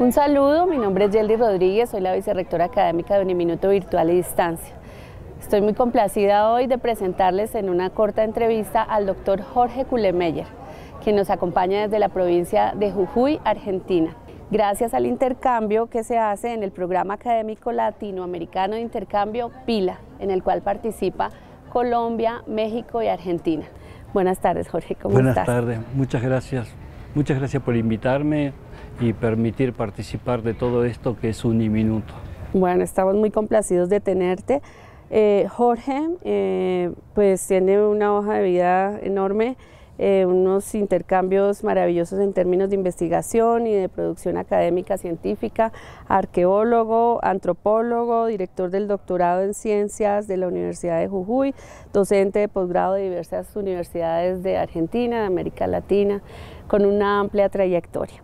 Un saludo, mi nombre es Yeldy Rodríguez, soy la vicerrectora académica de Uniminuto Virtual y Distancia. Estoy muy complacida hoy de presentarles en una corta entrevista al doctor Jorge Kuhlemeyer, quien nos acompaña desde la provincia de Jujuy, Argentina. Gracias al intercambio que se hace en el Programa Académico Latinoamericano de Intercambio PILA, en el cual participa Colombia, México y Argentina. Buenas tardes, Jorge, ¿cómo estás? Buenas tardes, muchas gracias. Muchas gracias por invitarme y permitir participar de todo esto que es Uniminuto. Bueno, estamos muy complacidos de tenerte. Jorge, pues tiene una hoja de vida enorme, unos intercambios maravillosos en términos de investigación y de producción académica científica, arqueólogo, antropólogo, director del doctorado en ciencias de la Universidad de Jujuy, docente de posgrado de diversas universidades de Argentina, de América Latina, con una amplia trayectoria.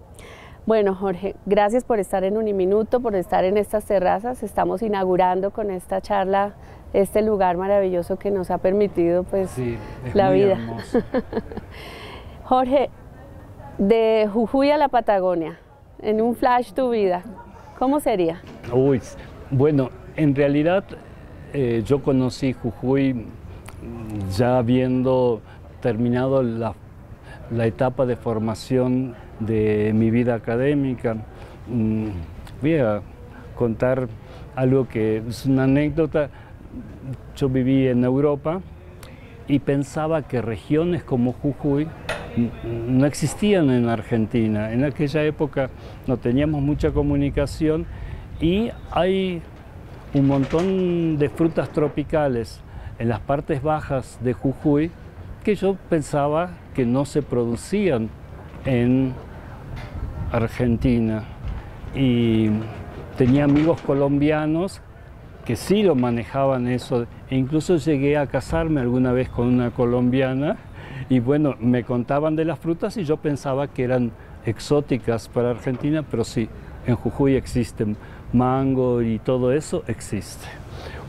Bueno, Jorge, gracias por estar en Uniminuto, por estar en estas terrazas. Estamos inaugurando con esta charla este lugar maravilloso que nos ha permitido pues sí, la vida. Hermoso. Jorge, de Jujuy a la Patagonia, en un flash tu vida, ¿cómo sería? Uy, bueno, en realidad yo conocí Jujuy ya habiendo terminado la etapa de formación de mi vida académica. Voy a contar algo que es una anécdota. Yo viví en Europa y pensaba que regiones como Jujuy no existían en Argentina. En aquella época no teníamos mucha comunicación y hay un montón de frutas tropicales en las partes bajas de Jujuy que yo pensaba que no se producían en Argentina. Y tenía amigos colombianos que sí lo manejaban eso, e incluso llegué a casarme alguna vez con una colombiana y bueno, me contaban de las frutas y yo pensaba que eran exóticas para Argentina, pero sí, en Jujuy existen mango y todo eso existe.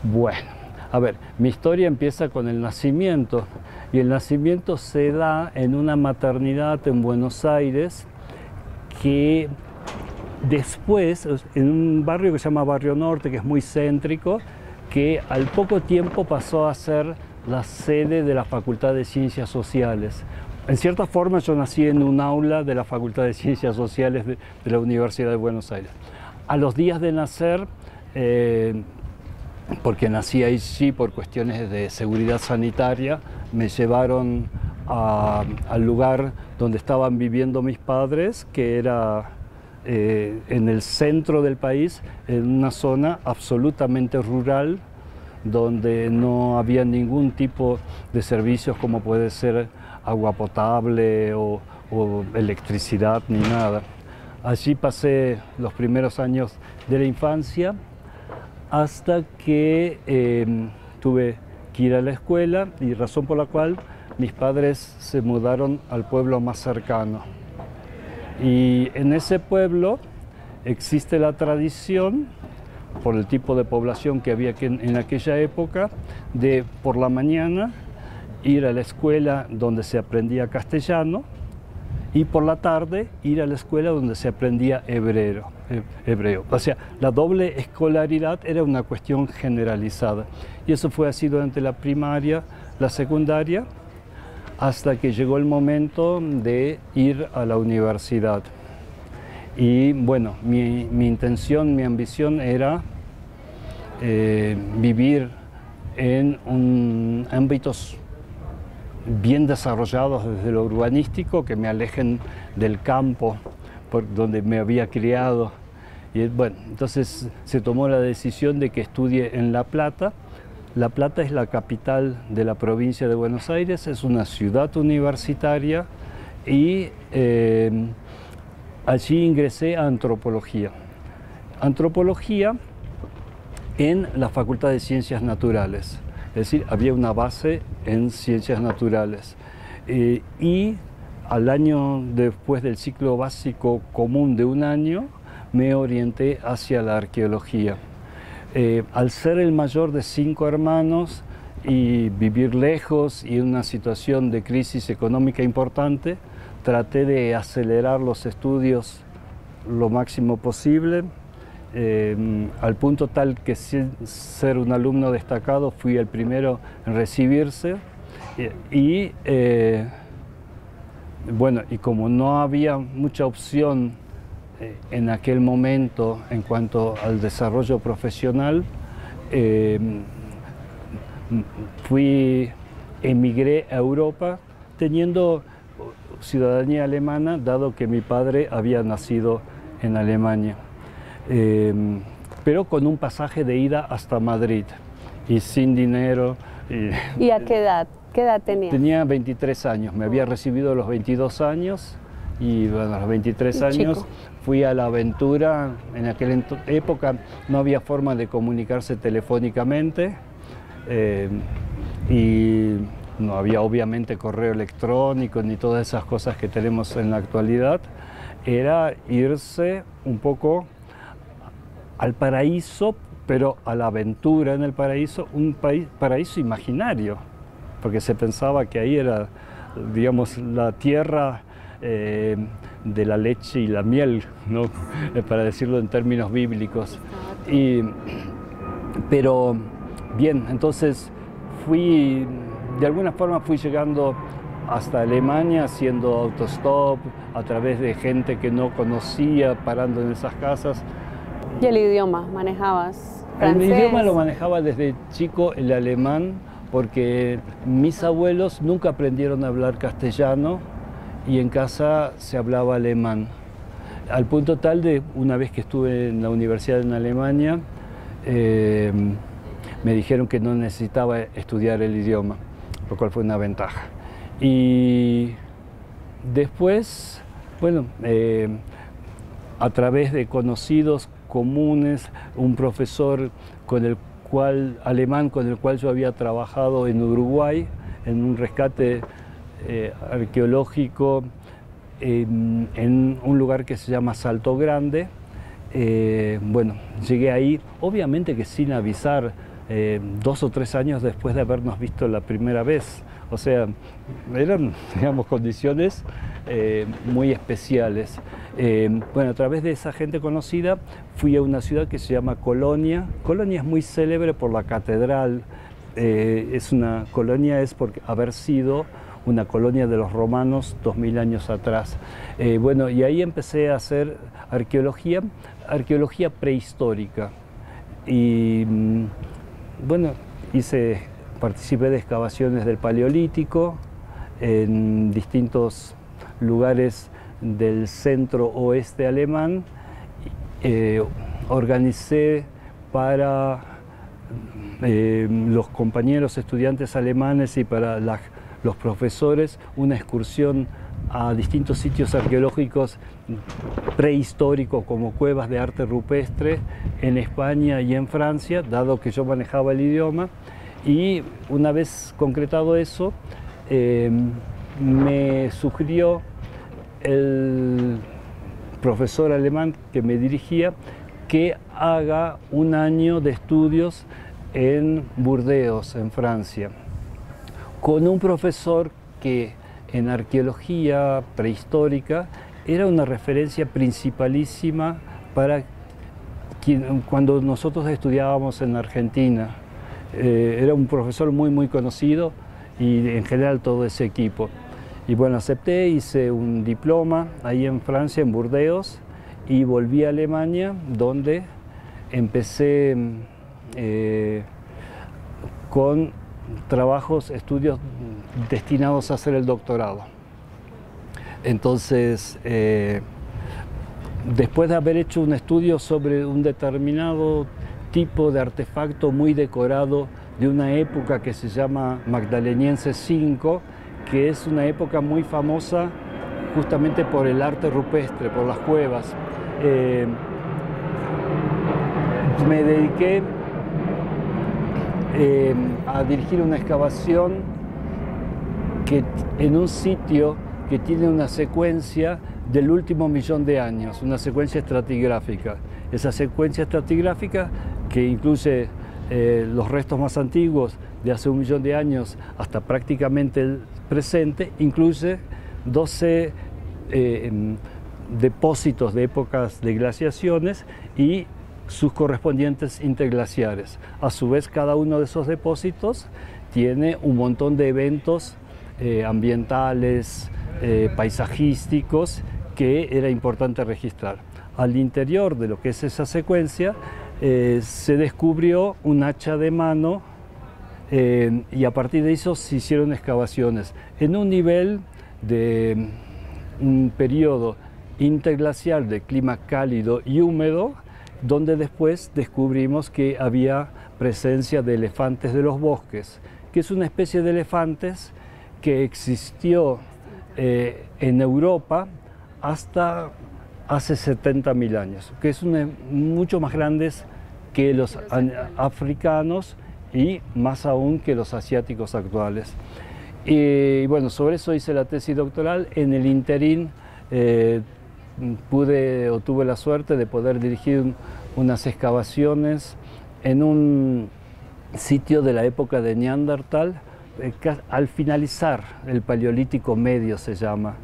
Bueno, a ver, mi historia empieza con el nacimiento y el nacimiento se da en una maternidad en Buenos Aires que después, en un barrio que se llama Barrio Norte, que es muy céntrico, que al poco tiempo pasó a ser la sede de la Facultad de Ciencias Sociales. En cierta forma yo nací en un aula de la Facultad de Ciencias Sociales de la Universidad de Buenos Aires. A los días de nacer, porque nací ahí sí por cuestiones de seguridad sanitaria, me llevaron al lugar donde estaban viviendo mis padres, que era en el centro del país, en una zona absolutamente rural, donde no había ningún tipo de servicios como puede ser agua potable o electricidad ni nada. Allí pasé los primeros años de la infancia hasta que tuve que ir a la escuela y razón por la cual mis padres se mudaron al pueblo más cercano. Y en ese pueblo existe la tradición, por el tipo de población que había en aquella época, de por la mañana ir a la escuela donde se aprendía castellano y por la tarde ir a la escuela donde se aprendía hebreo. O sea, la doble escolaridad era una cuestión generalizada. Y eso fue así durante la primaria, la secundaria, hasta que llegó el momento de ir a la universidad. Y bueno, mi intención, mi ambición era vivir en ámbitos bien desarrollados desde lo urbanístico, que me alejen del campo por donde me había criado. Y bueno, entonces se tomó la decisión de que estudie en La Plata. La Plata es la capital de la provincia de Buenos Aires, es una ciudad universitaria y allí ingresé a antropología. Antropología en la Facultad de Ciencias Naturales, es decir, había una base en ciencias naturales. Y al año después del ciclo básico común de un año, me orienté hacia la arqueología. Al ser el mayor de 5 hermanos y vivir lejos y en una situación de crisis económica importante, traté de acelerar los estudios lo máximo posible, al punto tal que sin ser un alumno destacado fui el primero en recibirse bueno, y como no había mucha opción en aquel momento en cuanto al desarrollo profesional, emigré a Europa teniendo ciudadanía alemana, dado que mi padre había nacido en Alemania, pero con un pasaje de ida hasta Madrid y sin dinero. ¿Y a qué edad? ¿Qué edad tenía? Tenía 23 años, me había recibido a los 22 años y bueno, a los 23 años fui a la aventura. En aquella época no había forma de comunicarse telefónicamente y no había obviamente correo electrónico ni todas esas cosas que tenemos en la actualidad. Era irse un poco al paraíso, pero a la aventura en el paraíso, un paraíso imaginario, porque se pensaba que ahí era, digamos, la tierra de la leche y la miel, ¿no? Para decirlo en términos bíblicos. Pero bien, entonces de alguna forma fui llegando hasta Alemania haciendo autostop a través de gente que no conocía, parando en esas casas. ¿Y el idioma? ¿Manejabas francés? El idioma lo manejaba desde chico, el alemán, porque mis abuelos nunca aprendieron a hablar castellano y en casa se hablaba alemán. Al punto tal de, una vez que estuve en la universidad en Alemania, me dijeron que no necesitaba estudiar el idioma, lo cual fue una ventaja. Y después, bueno, a través de conocidos comunes, un profesor alemán con el cual yo había trabajado en Uruguay, en un rescate arqueológico en un lugar que se llama Salto Grande. Bueno, llegué ahí, obviamente que sin avisar, 2 o 3 años después de habernos visto la primera vez. O sea, eran, digamos, condiciones muy especiales. Bueno, a través de esa gente conocida fui a una ciudad que se llama Colonia. Colonia es muy célebre por la catedral. Colonia es por haber sido una colonia de los romanos 2000 años atrás. Bueno, y ahí empecé a hacer arqueología prehistórica. Y bueno, participé de excavaciones del Paleolítico en distintos lugares del centro oeste alemán. Organicé para los compañeros estudiantes alemanes y para los profesores una excursión a distintos sitios arqueológicos prehistóricos como cuevas de arte rupestre en España y en Francia, dado que yo manejaba el idioma. Y una vez concretado eso, me sugirió el profesor alemán que me dirigía que haga un año de estudios en Burdeos, en Francia, con un profesor que en arqueología prehistórica era una referencia principalísima para cuando nosotros estudiábamos en Argentina. Era un profesor muy conocido y en general todo ese equipo. Y bueno, acepté, hice un diploma ahí en Francia, en Burdeos, y volví a Alemania, donde empecé con estudios destinados a hacer el doctorado. Entonces, después de haber hecho un estudio sobre un determinado tipo de artefacto muy decorado de una época que se llama Magdaleniense V, que es una época muy famosa justamente por el arte rupestre, por las cuevas. Me dediqué a dirigir una excavación en un sitio que tiene una secuencia del último 1.000.000 de años, una secuencia estratigráfica. Esa secuencia estratigráfica, que incluye los restos más antiguos de hace 1.000.000 de años hasta prácticamente el presente, incluye 12 depósitos de épocas de glaciaciones y sus correspondientes interglaciares. A su vez, cada uno de esos depósitos tiene un montón de eventos ambientales, paisajísticos, que era importante registrar. Al interior de lo que es esa secuencia se descubrió un hacha de mano y a partir de eso se hicieron excavaciones en un nivel de un periodo interglacial de clima cálido y húmedo, donde después descubrimos que había presencia de elefantes de los bosques, que es una especie de elefantes que existió en Europa hasta hace 70.000 años, que es mucho más grandes que los africanos y más aún que los asiáticos actuales. Y bueno, sobre eso hice la tesis doctoral. En el interín tuve la suerte de poder dirigir unas excavaciones en un sitio de la época de Neandertal, al finalizar el Paleolítico Medio se llama,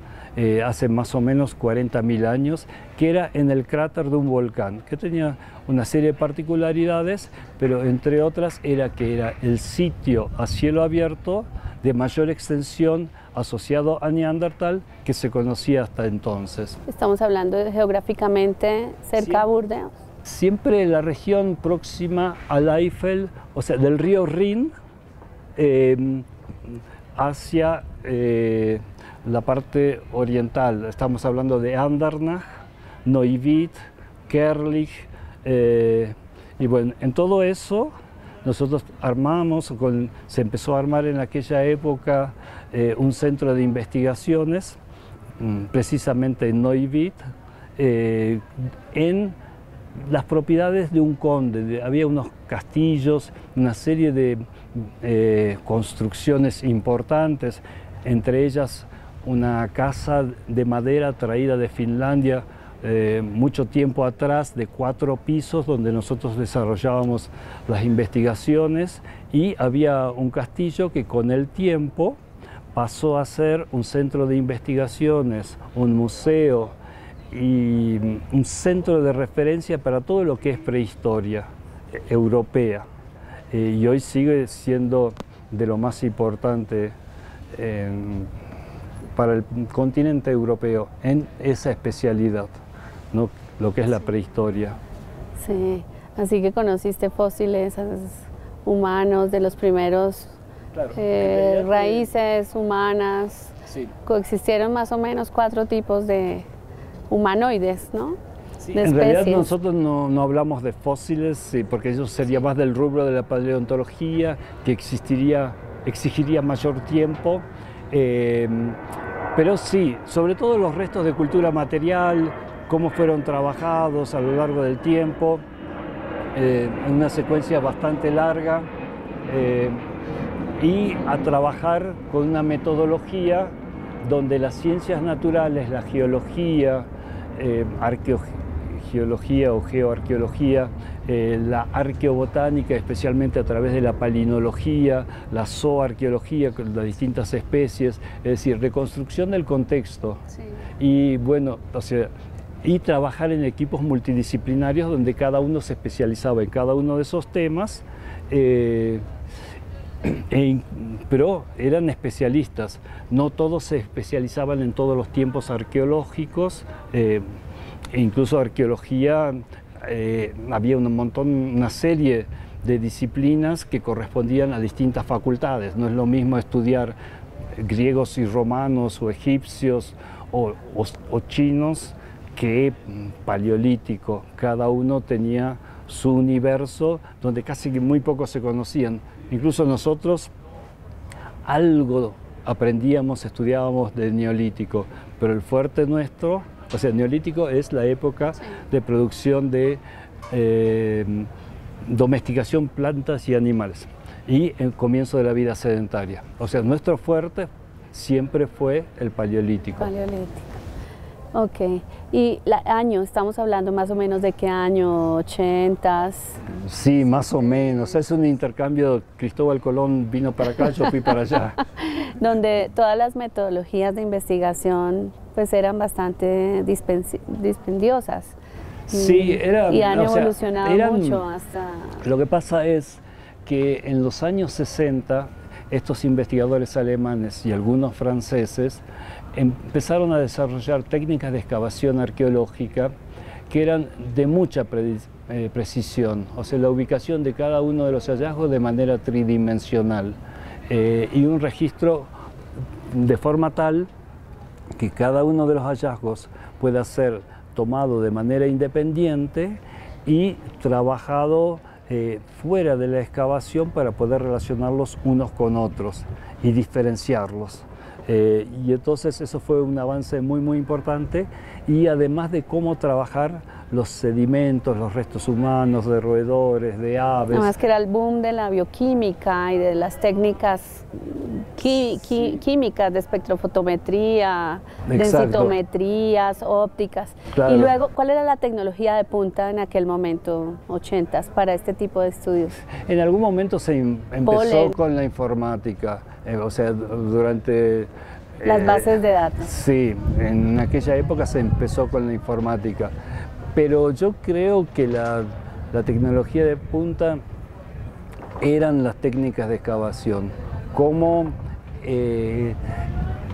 hace más o menos 40.000 años, que era en el cráter de un volcán, que tenía una serie de particularidades, pero entre otras que era el sitio a cielo abierto de mayor extensión asociado a Neandertal que se conocía hasta entonces. Estamos hablando geográficamente cerca a Burdeos. Siempre la región próxima al Eifel, o sea, del río Rin hacia la parte oriental. Estamos hablando de Andernach, Neuwied, Kerlich, y bueno, en todo eso nosotros se empezó a armar en aquella época un centro de investigaciones, precisamente en Neuwied, en las propiedades de un conde. Había unos castillos, una serie de construcciones importantes, entre ellas una casa de madera traída de Finlandia mucho tiempo atrás, de 4 pisos, donde nosotros desarrollábamos las investigaciones, y había un castillo que con el tiempo pasó a ser un centro de investigaciones, un museo y un centro de referencia para todo lo que es prehistoria europea. Y hoy sigue siendo de lo más importante para el continente europeo en esa especialidad, ¿no? Lo que es la prehistoria. Sí, así que conociste fósiles humanos de los primeros, claro, raíces humanas. Sí. Coexistieron más o menos 4 tipos de humanoides, ¿no? Sí, en realidad nosotros no hablamos de fósiles, porque eso sería más del rubro de la paleontología, que exigiría mayor tiempo, pero sí, sobre todo los restos de cultura material, cómo fueron trabajados a lo largo del tiempo, en una secuencia bastante larga, y a trabajar con una metodología donde las ciencias naturales, la geología, arqueología o geoarqueología, la arqueobotánica, especialmente a través de la palinología, la zooarqueología con las distintas especies, es decir, reconstrucción del contexto. Sí. Y bueno, o sea, y trabajar en equipos multidisciplinarios donde cada uno se especializaba en cada uno de esos temas, pero eran especialistas. No todos se especializaban en todos los tiempos arqueológicos, e incluso arqueología, había una serie de disciplinas que correspondían a distintas facultades. No es lo mismo estudiar griegos y romanos o egipcios o chinos que paleolítico. Cada uno tenía su universo donde casi que muy pocos se conocían. Incluso nosotros algo aprendíamos, estudiábamos de neolítico, pero el fuerte nuestro, o sea, neolítico es la época de producción de domesticación plantas y animales y el comienzo de la vida sedentaria. O sea, nuestro fuerte siempre fue el paleolítico. Paleolítico. Ok. ¿Y año? Estamos hablando más o menos de qué año, 80s. Sí, más o menos. Es un intercambio. Cristóbal Colón vino para acá, yo fui para allá. Donde todas las metodologías de investigación pues eran bastante dispendiosas. Sí, y han evolucionado mucho hasta... Lo que pasa es que en los años 60 estos investigadores alemanes y algunos franceses empezaron a desarrollar técnicas de excavación arqueológica que eran de mucha precisión, o sea, la ubicación de cada uno de los hallazgos de manera tridimensional y un registro de forma tal que cada uno de los hallazgos pueda ser tomado de manera independiente y trabajado fuera de la excavación para poder relacionarlos unos con otros y diferenciarlos. Y entonces eso fue un avance muy importante, y además de cómo trabajar los sedimentos, los restos humanos de roedores, de aves. Además que era el boom de la bioquímica y de las técnicas químicas de espectrofotometría, densitometrías, ópticas. Claro. Y luego, ¿cuál era la tecnología de punta en aquel momento, 80s, para este tipo de estudios? En algún momento se empezó con la informática, o sea, durante... Las bases de datos. Sí, en aquella época se empezó con la informática, pero yo creo que la tecnología de punta eran las técnicas de excavación, como,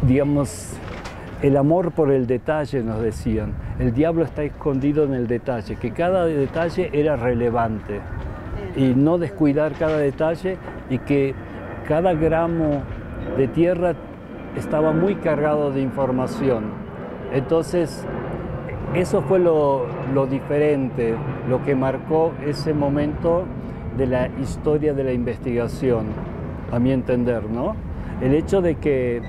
digamos, el amor por el detalle, nos decían. El diablo está escondido en el detalle, que cada detalle era relevante y no descuidar cada detalle, y que cada gramo de tierra estaba muy cargado de información. Entonces, eso fue lo diferente, lo que marcó ese momento de la historia de la investigación, a mi entender, ¿no? El hecho de que...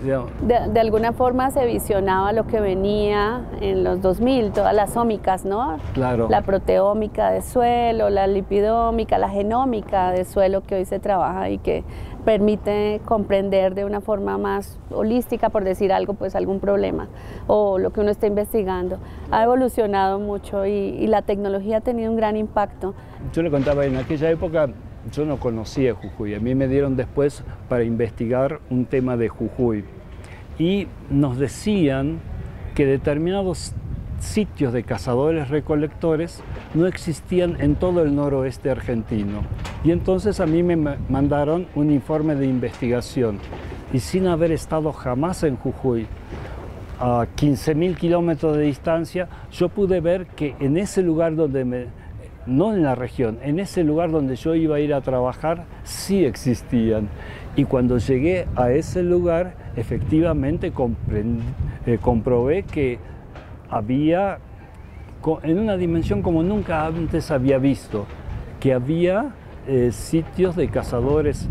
De alguna forma se visionaba lo que venía en los 2000, todas las ómicas, ¿no? Claro. La proteómica de suelo, la lipidómica, la genómica de suelo que hoy se trabaja y que permite comprender de una forma más holística, por decir algo, pues algún problema o lo que uno está investigando. Ha evolucionado mucho y la tecnología ha tenido un gran impacto. Yo le contaba, en aquella época yo no conocía Jujuy, a mí me dieron después para investigar un tema de Jujuy y nos decían que determinados sitios de cazadores-recolectores no existían en todo el noroeste argentino. Y entonces a mí me mandaron un informe de investigación, y sin haber estado jamás en Jujuy, a 15.000 kilómetros de distancia, yo pude ver que en ese lugar donde no en la región, en ese lugar donde yo iba a ir a trabajar, sí existían. Y cuando llegué a ese lugar, efectivamente comprobé que había, en una dimensión como nunca antes había visto, que había sitios de cazadores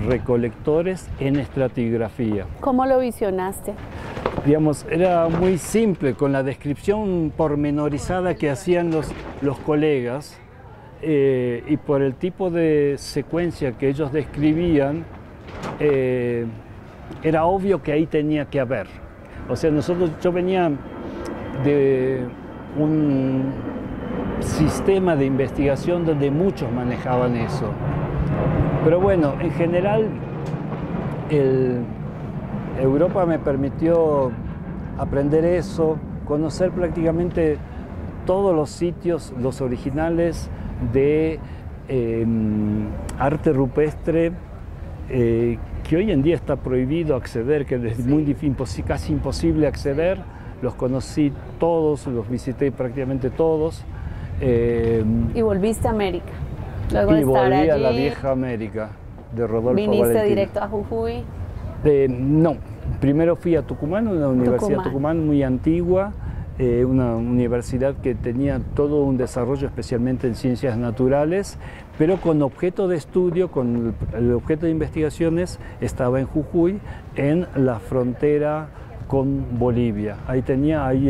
recolectores en estratigrafía. ¿Cómo lo visionaste? Digamos, era muy simple, con la descripción pormenorizada que hacían los colegas, y por el tipo de secuencia que ellos describían, era obvio que ahí tenía que haber. O sea, yo venía de un sistema de investigación donde muchos manejaban eso. Pero bueno, en general, Europa me permitió aprender eso, conocer prácticamente todos los sitios, los originales de arte rupestre, que hoy en día está prohibido acceder, que es casi imposible acceder. Los conocí todos, los visité prácticamente todos. ¿Y volviste a América? Luego y de estar volví allí, a la vieja América de Rodolfo ¿viniste Valentino. directo a Jujuy? No, primero fui a Tucumán, una universidad Tucumán muy antigua, una universidad que tenía todo un desarrollo especialmente en ciencias naturales, pero con objeto de estudio, con el objeto de investigaciones, estaba en Jujuy, en la frontera con Bolivia. Ahí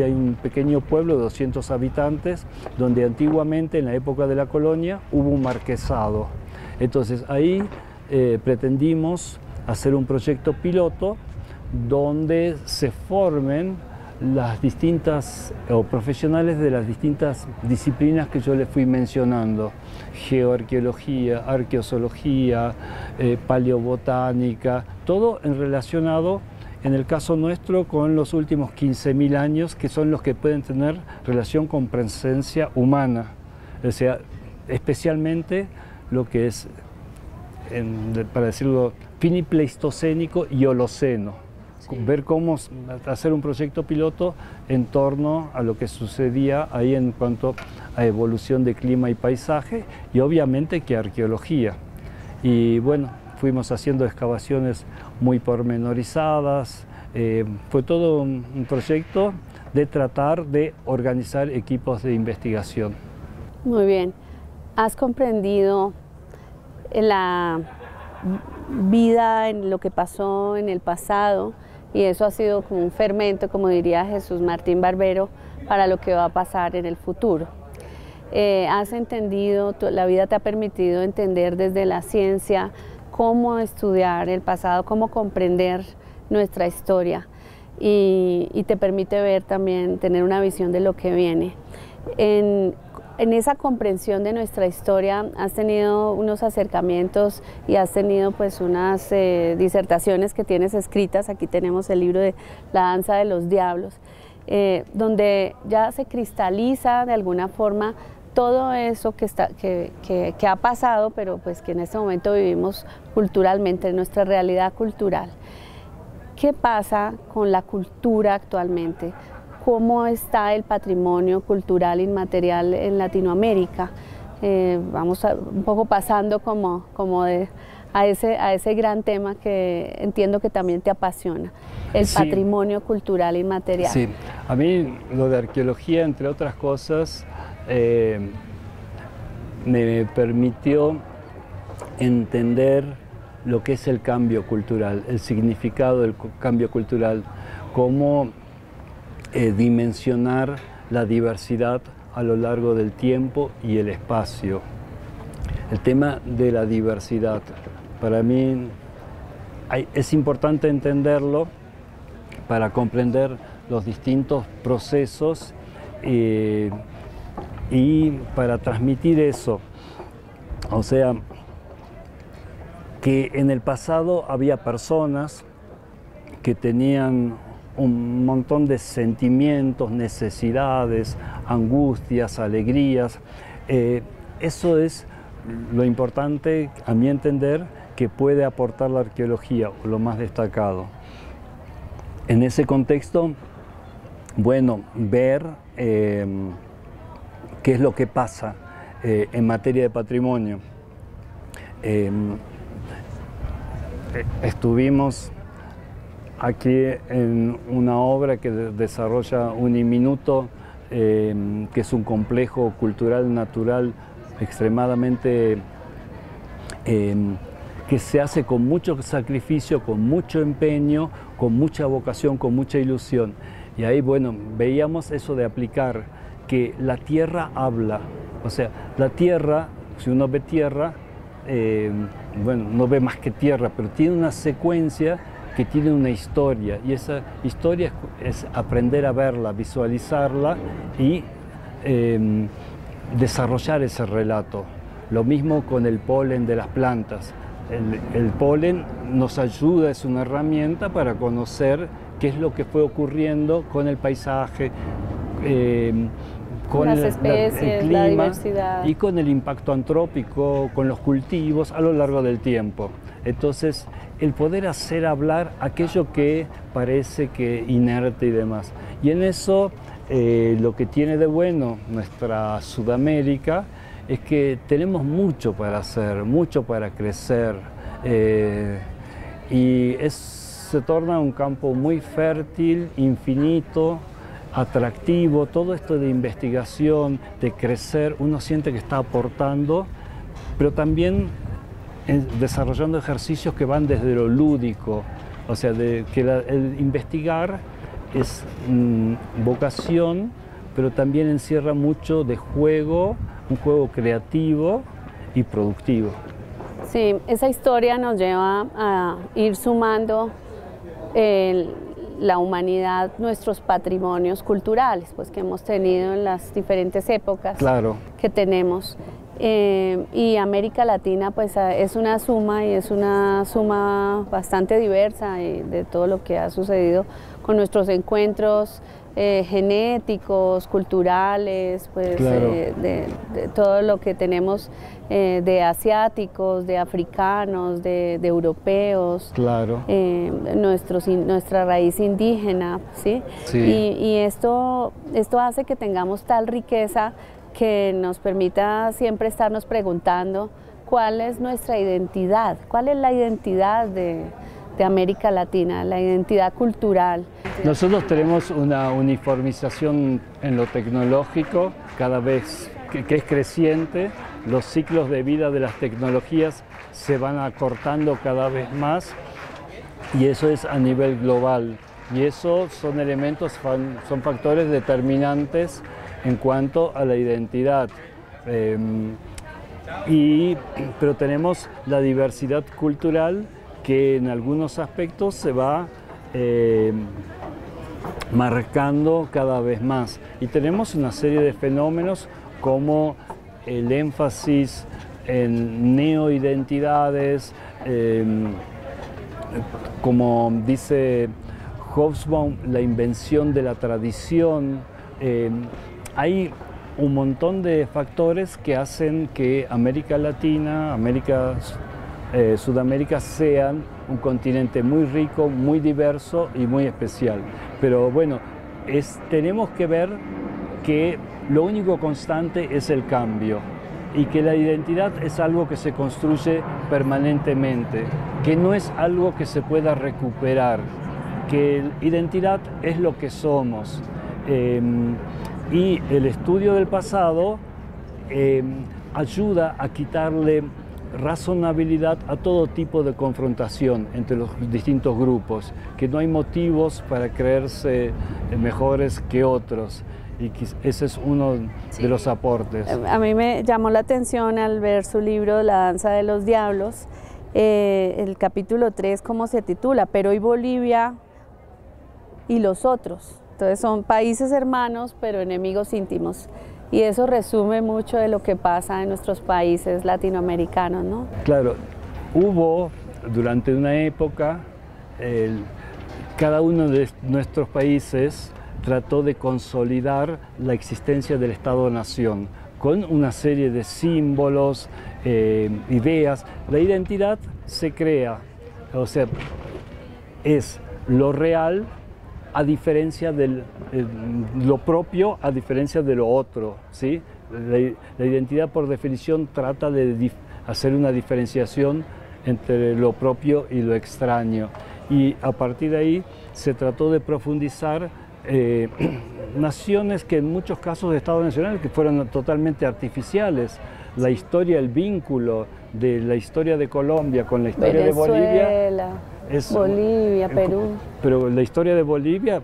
hay un pequeño pueblo de 200 habitantes, donde antiguamente, en la época de la colonia, hubo un marquesado. Entonces ahí pretendimos hacer un proyecto piloto donde se formen las distintas, o profesionales de las distintas disciplinas que yo les fui mencionando: geoarqueología, arqueozoología, paleobotánica, todo relacionado en el caso nuestro con los últimos 15.000 años, que son los que pueden tener relación con presencia humana, o sea, especialmente lo que es, para decirlo, finipleistocénico y holoceno. Sí. Ver cómo hacer un proyecto piloto en torno a lo que sucedía ahí en cuanto a evolución de clima y paisaje, y obviamente que arqueología. Y bueno, fuimos haciendo excavaciones muy pormenorizadas, fue todo un proyecto de tratar de organizar equipos de investigación. Muy bien, has comprendido la vida en lo que pasó en el pasado, y eso ha sido como un fermento, como diría Jesús Martín Barbero, para lo que va a pasar en el futuro. Has entendido, la vida te ha permitido entender desde la ciencia cómo estudiar el pasado, cómo comprender nuestra historia, y te permite ver también, tener una visión de lo que viene. En esa comprensión de nuestra historia has tenido unos acercamientos y has tenido pues unas disertaciones que tienes escritas. Aquí tenemos el libro de La danza de los diablos, donde ya se cristaliza de alguna forma todo eso que ha pasado, pero pues que en este momento vivimos culturalmente, en nuestra realidad cultural. ¿Qué pasa con la cultura actualmente? ¿Cómo está el patrimonio cultural inmaterial en Latinoamérica? Vamos un poco pasando a ese gran tema que entiendo que también te apasiona, el patrimonio cultural inmaterial. Sí, a mí lo de arqueología, entre otras cosas, me permitió entender lo que es el cambio cultural, el significado del cambio cultural, cómo dimensionar la diversidad a lo largo del tiempo y el espacio. El tema de la diversidad, para mí es importante entenderlo para comprender los distintos procesos y para transmitir eso. O sea, que en el pasado había personas que tenían un montón de sentimientos, necesidades, angustias, alegrías. Eso es lo importante, a mi entender, que puede aportar la arqueología, o lo más destacado. En ese contexto, bueno, ver qué es lo que pasa en materia de patrimonio. Estuvimos aquí en una obra que desarrolla Uniminuto, que es un complejo cultural natural extremadamente que se hace con mucho sacrificio, con mucho empeño, con mucha vocación, con mucha ilusión. Y ahí, bueno, veíamos eso de aplicar, que la tierra habla. O sea, la tierra, si uno ve tierra, bueno, no ve más que tierra, pero tiene una secuencia que tiene una historia, y esa historia es aprender a verla, visualizarla y desarrollar ese relato. Lo mismo con el polen de las plantas. El polen nos ayuda, es una herramienta para conocer qué es lo que fue ocurriendo con el paisaje, con las especies, el clima, la diversidad, y con el impacto antrópico, con los cultivos a lo largo del tiempo. Entonces, el poder hacer hablar aquello que parece que inerte y demás. Y en eso, lo que tiene de bueno nuestra Sudamérica es que tenemos mucho para hacer, mucho para crecer, y se torna un campo muy fértil, infinito, atractivo. Todo esto de investigación, de crecer, uno siente que está aportando, pero también desarrollando ejercicios que van desde lo lúdico, o sea, el investigar es vocación, pero también encierra mucho de juego, un juego creativo y productivo. Sí, esa historia nos lleva a ir sumando la humanidad, nuestros patrimonios culturales, pues que hemos tenido en las diferentes épocas, claro, que tenemos. Y América Latina pues es una suma y es una suma bastante diversa de todo lo que ha sucedido con nuestros encuentros genéticos, culturales, pues claro. de todo lo que tenemos de asiáticos, de africanos, de europeos, claro. Nuestra raíz indígena, ¿sí? Sí. Y esto hace que tengamos tal riqueza que nos permita siempre estarnos preguntando cuál es nuestra identidad, cuál es la identidad de América Latina, la identidad cultural. Nosotros tenemos una uniformización en lo tecnológico cada vez que es creciente. Los ciclos de vida de las tecnologías se van acortando cada vez más y eso es a nivel global. Y eso son elementos, son factores determinantes en cuanto a la identidad. Pero tenemos la diversidad cultural que en algunos aspectos se va marcando cada vez más. Y tenemos una serie de fenómenos como el énfasis en neoidentidades, como dice Hobsbawm, la invención de la tradición. Hay un montón de factores que hacen que América Latina, Sudamérica sean un continente muy rico, muy diverso y muy especial. Pero bueno, tenemos que ver que lo único constante es el cambio y que la identidad es algo que se construye permanentemente, que no es algo que se pueda recuperar, que la identidad es lo que somos. Y el estudio del pasado ayuda a quitarle razonabilidad a todo tipo de confrontación entre los distintos grupos, que no hay motivos para creerse mejores que otros, y ese es uno de los aportes. A mí me llamó la atención al ver su libro La danza de los diablos, el capítulo 3, ¿cómo se titula? Perú y Bolivia y los otros. Entonces son países hermanos pero enemigos íntimos. Y eso resume mucho de lo que pasa en nuestros países latinoamericanos, ¿no? Claro, hubo durante una época, cada uno de nuestros países trató de consolidar la existencia del Estado-Nación con una serie de símbolos, ideas. La identidad se crea, o sea, es lo real a diferencia de lo propio, a diferencia de lo otro, ¿sí? La identidad, por definición, trata de hacer una diferenciación entre lo propio y lo extraño. Y a partir de ahí se trató de profundizar naciones que en muchos casos de Estado nacional que fueron totalmente artificiales. La historia, el vínculo de la historia de Colombia con la historia Venezuela, de Bolivia. Bolivia, Perú. Pero la historia de Bolivia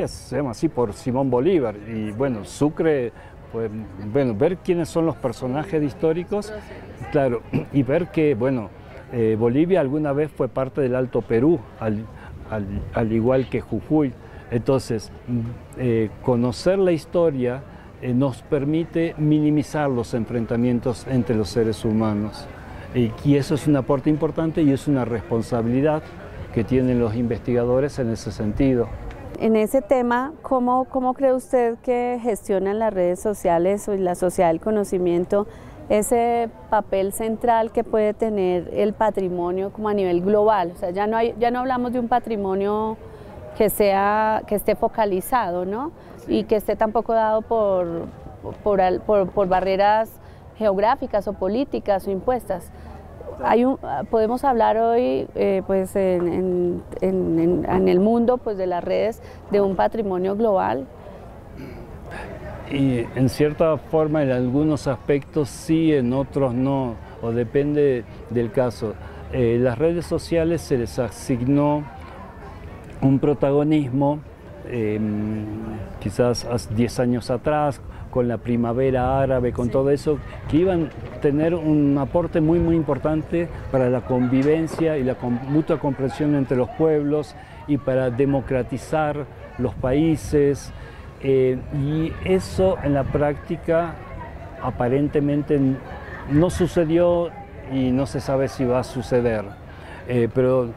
se llama así por Simón Bolívar. Y bueno, Sucre, pues, bueno, ver quiénes son los personajes históricos, claro, y ver que, bueno, Bolivia alguna vez fue parte del Alto Perú, al igual que Jujuy. Entonces, conocer la historia nos permite minimizar los enfrentamientos entre los seres humanos. Y eso es un aporte importante y es una responsabilidad que tienen los investigadores en ese sentido. En ese tema, ¿cómo cree usted que gestionan las redes sociales o la sociedad del conocimiento ese papel central que puede tener el patrimonio como a nivel global? O sea, ya no hablamos de un patrimonio que esté focalizado, ¿no? Y que esté tampoco dado por barreras geográficas o políticas o impuestas. Podemos hablar hoy pues en el mundo pues de las redes de un patrimonio global. Y en cierta forma en algunos aspectos sí, en otros no, o depende del caso. Las redes sociales se les asignó un protagonismo quizás hace 10 años atrás, con la primavera árabe, con todo eso, que iban a tener un aporte muy importante para la convivencia y la mutua comprensión entre los pueblos y para democratizar los países. Y eso en la práctica aparentemente no sucedió y no se sabe si va a suceder. Pero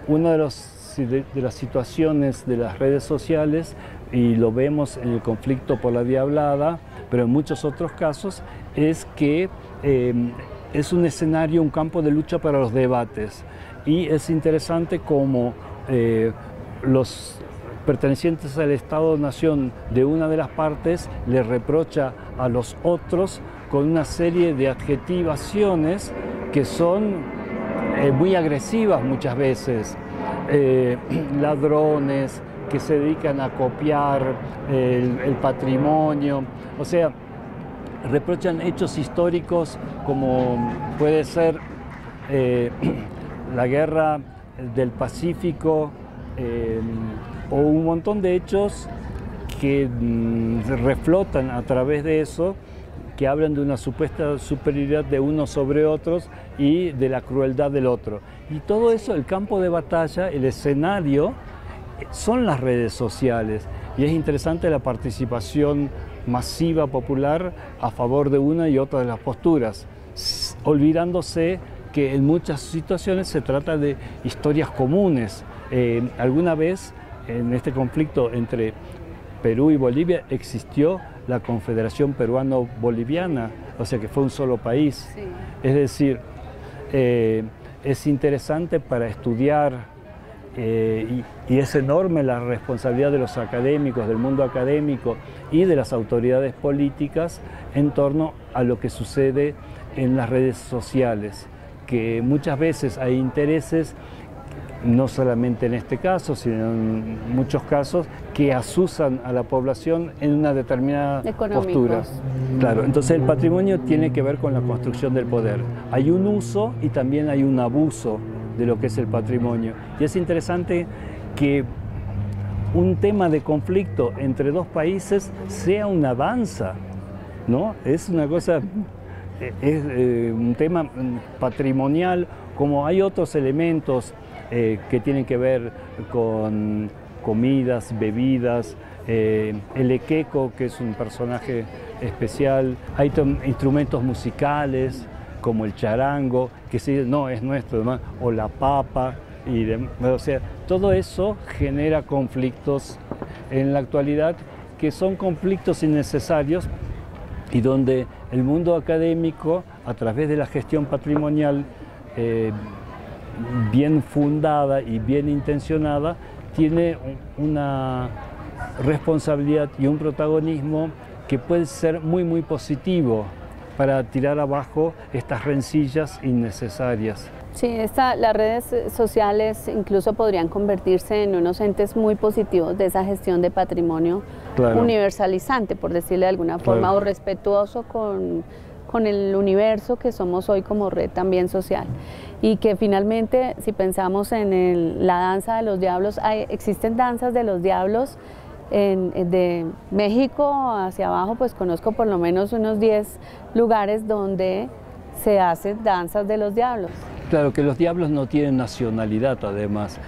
una de las situaciones de las redes sociales, y lo vemos en el conflicto por la Diablada, pero en muchos otros casos, es que es un escenario, un campo de lucha para los debates. Y es interesante cómo los pertenecientes al Estado-Nación de una de las partes le reprocha a los otros con una serie de adjetivaciones que son muy agresivas muchas veces. Ladrones que se dedican a copiar el patrimonio, o sea, reprochan hechos históricos como puede ser la guerra del Pacífico, o un montón de hechos que reflotan a través de eso, que hablan de una supuesta superioridad de unos sobre otros y de la crueldad del otro. Y todo eso, el campo de batalla, el escenario, son las redes sociales. Y es interesante la participación masiva, popular, a favor de una y otra de las posturas, olvidándose que en muchas situaciones se trata de historias comunes. Alguna vez en este conflicto entre Perú y Bolivia existió la Confederación Peruano-Boliviana, o sea que fue un solo país. Sí. Es decir, es interesante para estudiar y es enorme la responsabilidad de los académicos, del mundo académico y de las autoridades políticas en torno a lo que sucede en las redes sociales, que muchas veces hay intereses, no solamente en este caso, sino en muchos casos, que asusan a la población en una determinada postura. Claro, entonces el patrimonio tiene que ver con la construcción del poder. Hay un uso y también hay un abuso de lo que es el patrimonio. Y es interesante que un tema de conflicto entre dos países sea una danza, ¿no? Es una cosa, es un tema patrimonial, como hay otros elementos que tienen que ver con comidas, bebidas, el equeco, que es un personaje especial, hay instrumentos musicales como el charango, que sí, no, es nuestro, ¿no? O la papa, o sea, todo eso genera conflictos en la actualidad que son conflictos innecesarios y donde el mundo académico, a través de la gestión patrimonial, bien fundada y bien intencionada, tiene una responsabilidad y un protagonismo que puede ser muy, muy positivo para tirar abajo estas rencillas innecesarias. Sí, las redes sociales incluso podrían convertirse en unos entes muy positivos de esa gestión de patrimonio, claro, universalizante, por decirle de alguna forma, claro, o respetuoso con el universo que somos hoy como red también social. Y que finalmente, si pensamos en la danza de los diablos, existen danzas de los diablos de México hacia abajo, pues conozco por lo menos unos 10 lugares donde se hacen danzas de los diablos. Claro, que los diablos no tienen nacionalidad, además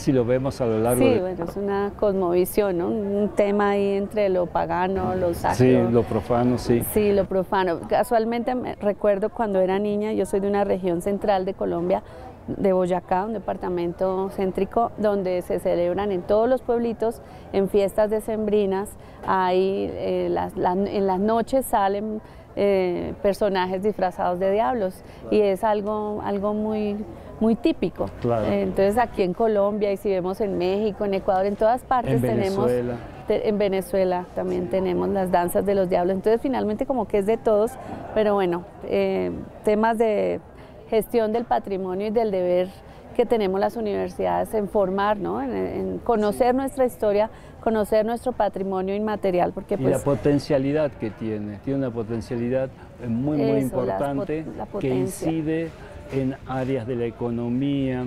si lo vemos a lo largo de... Sí, bueno, es una cosmovisión, ¿no? Un tema ahí entre lo pagano, lo sacro. Sí, lo profano, sí. Sí, lo profano. Casualmente me recuerdo cuando era niña, yo soy de una región central de Colombia, de Boyacá, un departamento céntrico, donde se celebran en todos los pueblitos, en fiestas decembrinas, ahí en las noches salen personajes disfrazados de diablos, claro, y es algo muy, muy típico. Claro. Entonces aquí en Colombia, y si vemos en México, en Ecuador, en todas partes tenemos, en Venezuela también tenemos las danzas de los diablos, entonces finalmente como que es de todos, pero bueno, temas de gestión del patrimonio y del deber que tenemos las universidades en formar, ¿no? en conocer, sí, nuestra historia, conocer nuestro patrimonio inmaterial. Porque, pues, y la potencialidad que tiene una potencialidad muy importante que incide en áreas de la economía,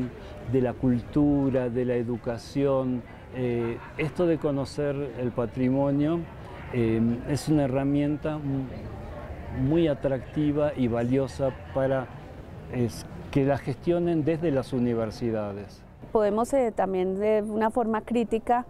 de la cultura, de la educación. Esto de conocer el patrimonio es una herramienta muy atractiva y valiosa para que la gestionen desde las universidades. podemos también de una forma crítica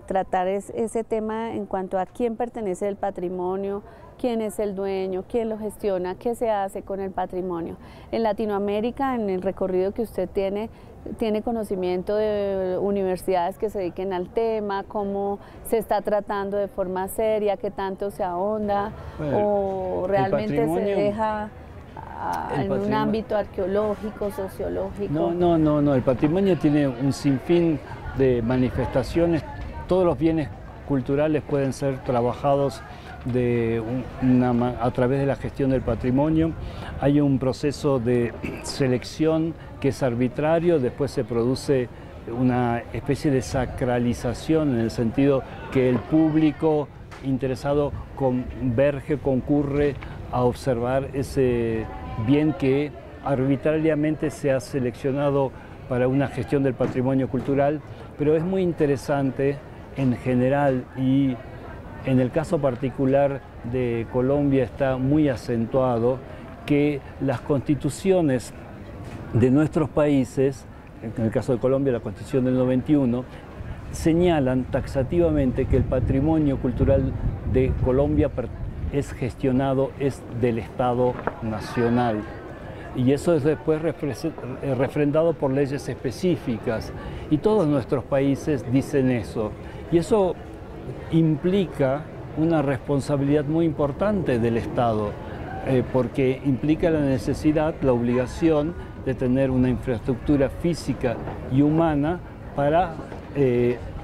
tratar ese tema en cuanto a quién pertenece el patrimonio, quién es el dueño, quién lo gestiona, qué se hace con el patrimonio. En Latinoamérica, en el recorrido que usted tiene conocimiento de universidades que se dediquen al tema, cómo se está tratando de forma seria, qué tanto se ahonda, o realmente se deja en un ámbito arqueológico, sociológico. No, el patrimonio tiene un sinfín de manifestaciones. Todos los bienes culturales pueden ser trabajados a través de la gestión del patrimonio. Hay un proceso de selección que es arbitrario, después se produce una especie de sacralización en el sentido que el público interesado converge, concurre a observar ese bien que arbitrariamente se ha seleccionado para una gestión del patrimonio cultural, pero es muy interesante en general y en el caso particular de Colombia está muy acentuado que las constituciones de nuestros países, en el caso de Colombia la Constitución del 91, señalan taxativamente que el patrimonio cultural de Colombia es gestionado, es del Estado Nacional. Y eso es después refrendado por leyes específicas. Y todos nuestros países dicen eso. Y eso implica una responsabilidad muy importante del Estado, porque implica la necesidad, la obligación de tener una infraestructura física y humana para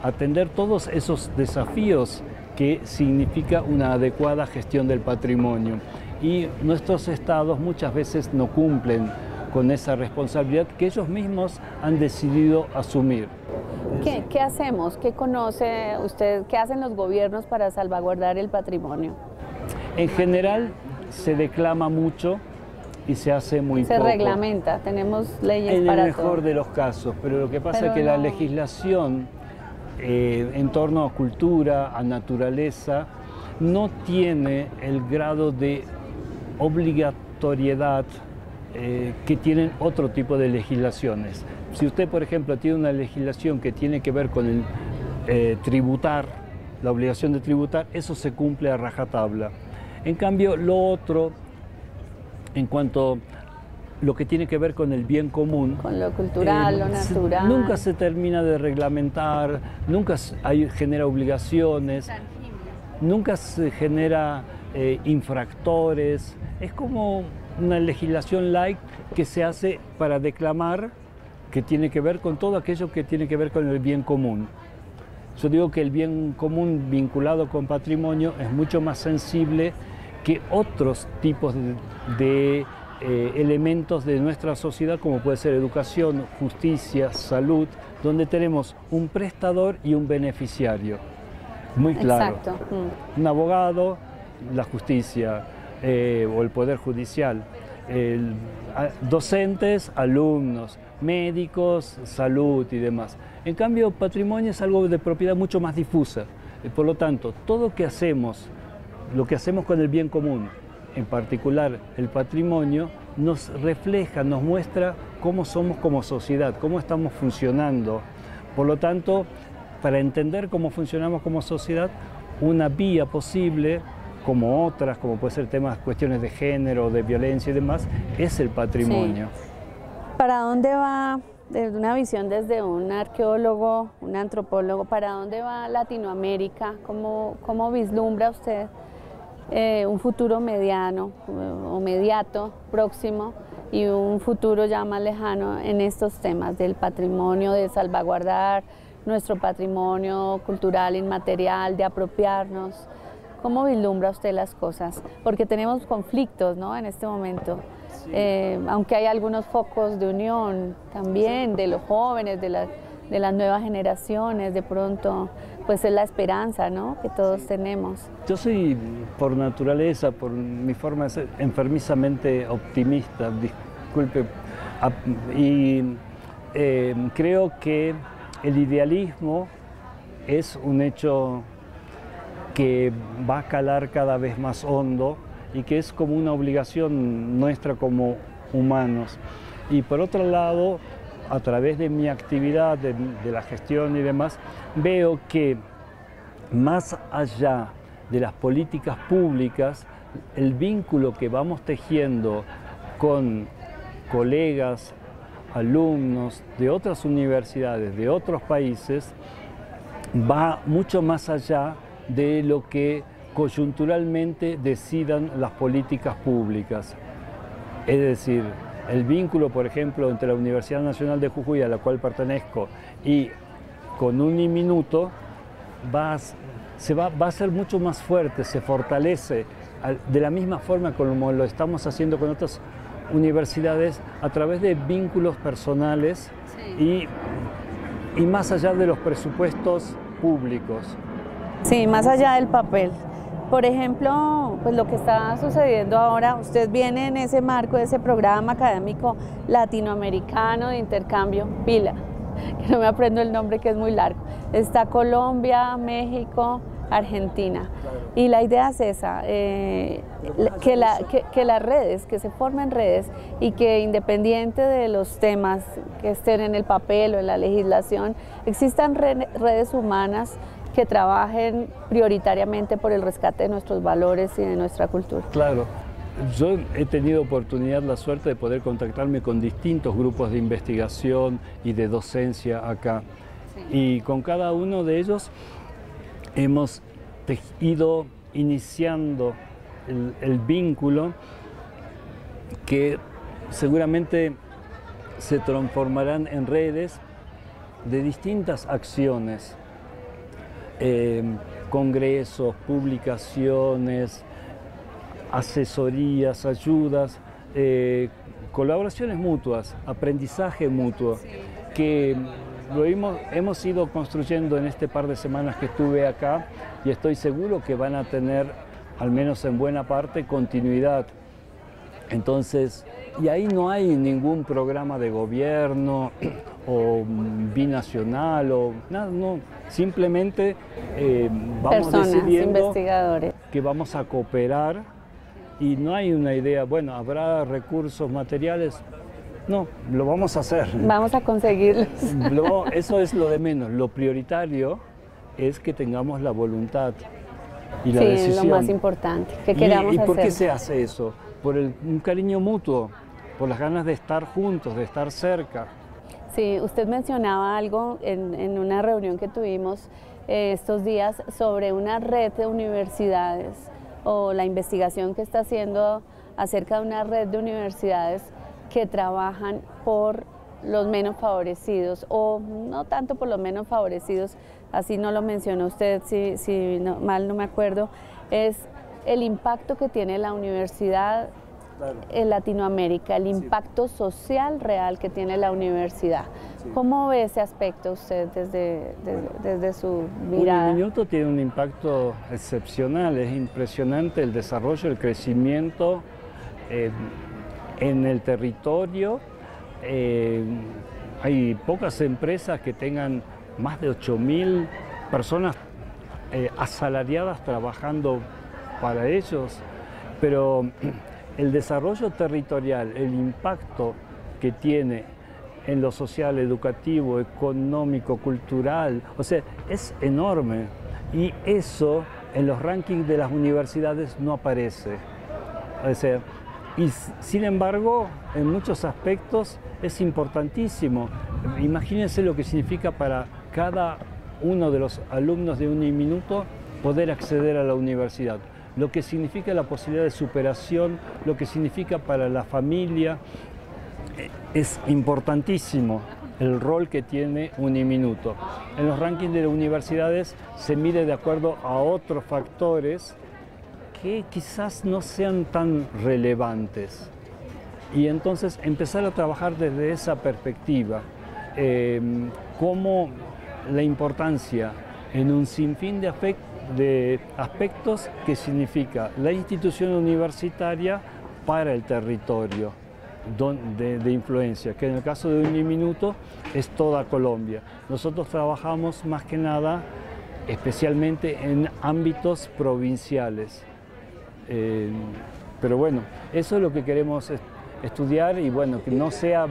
atender todos esos desafíos que significa una adecuada gestión del patrimonio. Y nuestros estados muchas veces no cumplen con esa responsabilidad que ellos mismos han decidido asumir. ¿Qué hacemos? ¿Qué conoce usted? ¿Qué hacen los gobiernos para salvaguardar el patrimonio? En general se declama mucho y se hace muy poco. Se reglamenta, tenemos leyes para todo. En el mejor de los casos, pero lo que pasa es que la legislación en torno a cultura, a naturaleza, no tiene el grado de obligatoriedad que tienen otro tipo de legislaciones. Si usted, por ejemplo, tiene una legislación que tiene que ver con el tributar, la obligación de tributar, eso se cumple a rajatabla. En cambio, lo otro, en cuanto a lo que tiene que ver con el bien común, con lo cultural, lo natural, nunca se termina de reglamentar, nunca genera obligaciones, nunca se genera infractores. Es como una legislación light que se hace para declamar que tiene que ver con todo aquello que tiene que ver con el bien común. Yo digo que el bien común vinculado con patrimonio es mucho más sensible que otros tipos de elementos de nuestra sociedad, como puede ser educación, justicia, salud, donde tenemos un prestador y un beneficiario. Muy claro. Exacto. Un abogado, la justicia o el poder judicial, docentes, alumnos, médicos, salud y demás. En cambio, patrimonio es algo de propiedad mucho más difusa. Por lo tanto, todo lo que hacemos con el bien común, en particular el patrimonio, nos refleja, nos muestra cómo somos como sociedad, cómo estamos funcionando. Por lo tanto, para entender cómo funcionamos como sociedad, una vía posible, como otras, como puede ser cuestiones de género, de violencia y demás, es el patrimonio. Sí. ¿Para dónde va, desde una visión desde un arqueólogo, un antropólogo, para dónde va Latinoamérica? ¿Cómo vislumbra usted un futuro mediano o mediato, próximo, y un futuro ya más lejano en estos temas del patrimonio, de salvaguardar nuestro patrimonio cultural inmaterial, de apropiarnos? ¿Cómo vislumbra usted las cosas? Porque tenemos conflictos, ¿no?, en este momento. Sí. Aunque hay algunos focos de unión también, sí, de los jóvenes, de las nuevas generaciones, de pronto, pues es la esperanza, ¿no?, que todos tenemos. Yo soy, por naturaleza, por mi forma de ser, enfermizamente optimista, disculpe, y creo que el idealismo es un hecho que va a calar cada vez más hondo y que es como una obligación nuestra como humanos. Y por otro lado, a través de mi actividad, de la gestión y demás, veo que más allá de las políticas públicas, el vínculo que vamos tejiendo con colegas, alumnos de otras universidades, de otros países, va mucho más allá de lo que coyunturalmente decidan las políticas públicas. Es decir, el vínculo, por ejemplo, entre la Universidad Nacional de Jujuy, a la cual pertenezco, y con Uniminuto, va a ser mucho más fuerte, se fortalece de la misma forma como lo estamos haciendo con otras universidades, a través de vínculos personales, sí, y más allá de los presupuestos públicos. Sí, más allá del papel. Por ejemplo, pues lo que está sucediendo ahora, usted viene en ese marco de ese programa académico latinoamericano de intercambio, PILA, que no me aprendo el nombre, que es muy largo. Está Colombia, México, Argentina. Y la idea es esa, que las redes, que se formen redes y que independiente de los temas que estén en el papel o en la legislación, existan redes humanas que trabajen prioritariamente por el rescate de nuestros valores y de nuestra cultura. Claro, yo he tenido oportunidad, la suerte de poder contactarme con distintos grupos de investigación y de docencia acá. Sí. Y con cada uno de ellos hemos ido iniciando el vínculo que seguramente se transformarán en redes de distintas acciones. Congresos, publicaciones, asesorías, ayudas, colaboraciones mutuas, aprendizaje mutuo, sí, que lo hemos ido construyendo en este par de semanas que estuve acá y estoy seguro que van a tener, al menos en buena parte, continuidad. Entonces, y ahí no hay ningún programa de gobierno o binacional o nada, no, simplemente vamos decidiendo investigadores, que vamos a cooperar y no hay una idea, bueno, habrá recursos materiales, no, lo vamos a hacer. Vamos a conseguirlos. Eso es lo de menos, lo prioritario es que tengamos la voluntad y la decisión. Sí, lo más importante, que queramos hacer. ¿Y por qué se hace eso? Por un cariño mutuo, por las ganas de estar juntos, de estar cerca. Sí, usted mencionaba algo en una reunión que tuvimos estos días sobre una red de universidades o la investigación que está haciendo acerca de una red de universidades que trabajan por los menos favorecidos o no tanto por los menos favorecidos, así no lo mencionó usted, si no, mal no me acuerdo, es el impacto que tiene la universidad, claro, en Latinoamérica, el impacto social real que tiene la universidad. Sí. ¿Cómo ve ese aspecto usted desde su mirada? Uniminuto tiene un impacto excepcional, es impresionante el desarrollo, el crecimiento en el territorio. Hay pocas empresas que tengan más de 8.000 personas asalariadas trabajando para ellos, pero el desarrollo territorial, el impacto que tiene en lo social, educativo, económico, cultural, o sea, es enorme y eso en los rankings de las universidades no aparece. O sea, y sin embargo, en muchos aspectos es importantísimo. Imagínense lo que significa para cada uno de los alumnos de Uniminuto poder acceder a la universidad, lo que significa la posibilidad de superación, lo que significa para la familia. Es importantísimo el rol que tiene Uniminuto. En los rankings de las universidades se mide de acuerdo a otros factores que quizás no sean tan relevantes. Y entonces empezar a trabajar desde esa perspectiva, como la importancia en un sinfín de aspectos que significa la institución universitaria para el territorio de influencia, que en el caso de Uniminuto es toda Colombia. Nosotros trabajamos más que nada, especialmente en ámbitos provinciales. Pero bueno, eso es lo que queremos estudiar y bueno, que no sea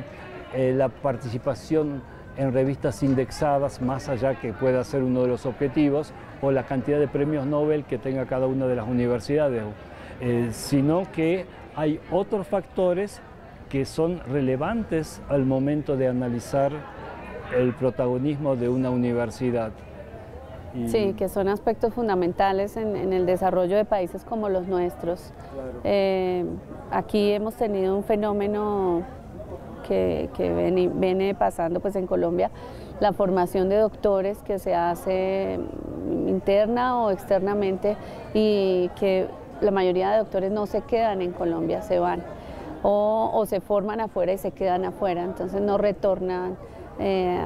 la participación en revistas indexadas, más allá que pueda ser uno de los objetivos, o la cantidad de premios Nobel que tenga cada una de las universidades, sino que hay otros factores que son relevantes al momento de analizar el protagonismo de una universidad. Sí, que son aspectos fundamentales en el desarrollo de países como los nuestros. Claro. Aquí hemos tenido un fenómeno que viene pasando pues en Colombia, la formación de doctores que se hace interna o externamente, y que la mayoría de doctores no se quedan en Colombia, se van o se forman afuera y se quedan afuera, entonces no retornan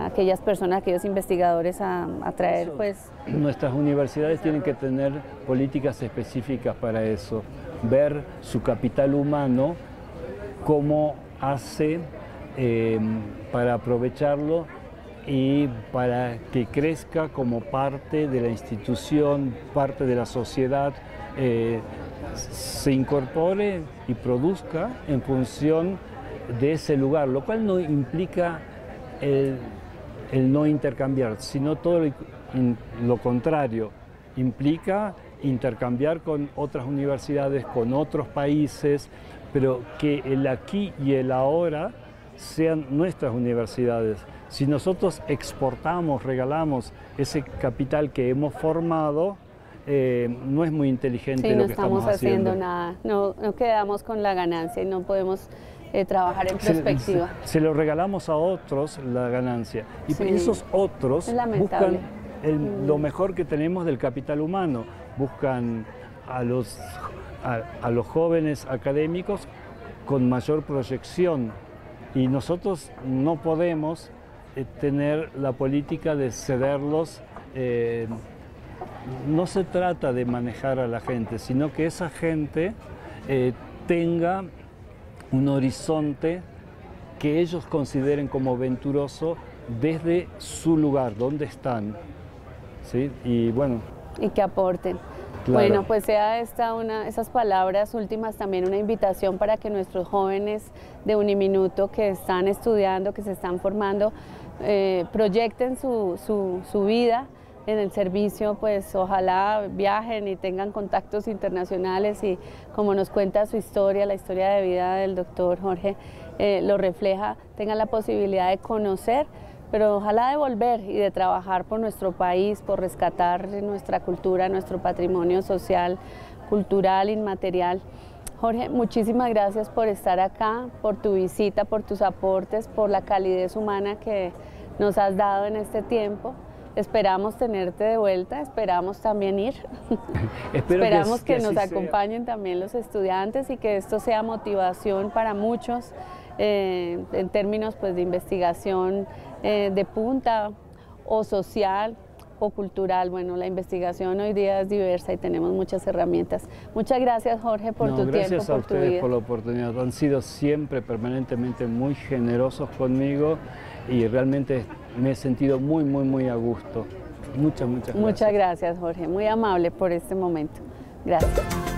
aquellas personas, aquellos investigadores a traer pues... Nuestras universidades tienen que tener políticas específicas para eso, ver su capital humano, cómo hace para aprovecharlo y para que crezca como parte de la institución, parte de la sociedad, se incorpore y produzca en función de ese lugar, lo cual no implica el no intercambiar, sino todo lo contrario, implica intercambiar con otras universidades, con otros países, pero que el aquí y el ahora sean nuestras universidades. Si nosotros exportamos, regalamos ese capital que hemos formado, no es muy inteligente lo que estamos haciendo. No estamos haciendo nada, no quedamos con la ganancia y no podemos trabajar en perspectiva. Se lo regalamos a otros la ganancia, y sí, esos otros buscan lo mejor que tenemos del capital humano, buscan a los jóvenes académicos con mayor proyección, y nosotros no podemos tener la política de cederlos. No se trata de manejar a la gente, sino que esa gente tenga un horizonte que ellos consideren como venturoso desde su lugar, donde están, ¿sí? Y bueno. Y que aporten. Claro. Bueno, pues sea esas palabras últimas también una invitación para que nuestros jóvenes de Uniminuto que están estudiando, que se están formando, proyecten su vida en el servicio, pues ojalá viajen y tengan contactos internacionales, y como nos cuenta su historia, la historia de vida del doctor Jorge lo refleja, tengan la posibilidad de conocer, pero ojalá de volver y de trabajar por nuestro país, por rescatar nuestra cultura, nuestro patrimonio social, cultural, inmaterial. Jorge, muchísimas gracias por estar acá, por tu visita, por tus aportes, por la calidez humana que nos has dado en este tiempo. Esperamos tenerte de vuelta, esperamos también ir. Esperamos que nos acompañen también los estudiantes y que esto sea motivación para muchos en términos pues, de investigación de punta o social o cultural. Bueno, la investigación hoy día es diversa y tenemos muchas herramientas. Muchas gracias, Jorge, por tu tiempo, por tu vida. Gracias a ustedes por la oportunidad. Han sido siempre, permanentemente muy generosos conmigo y realmente me he sentido muy a gusto. Muchas gracias. Muchas gracias, Jorge. Muy amable por este momento. Gracias.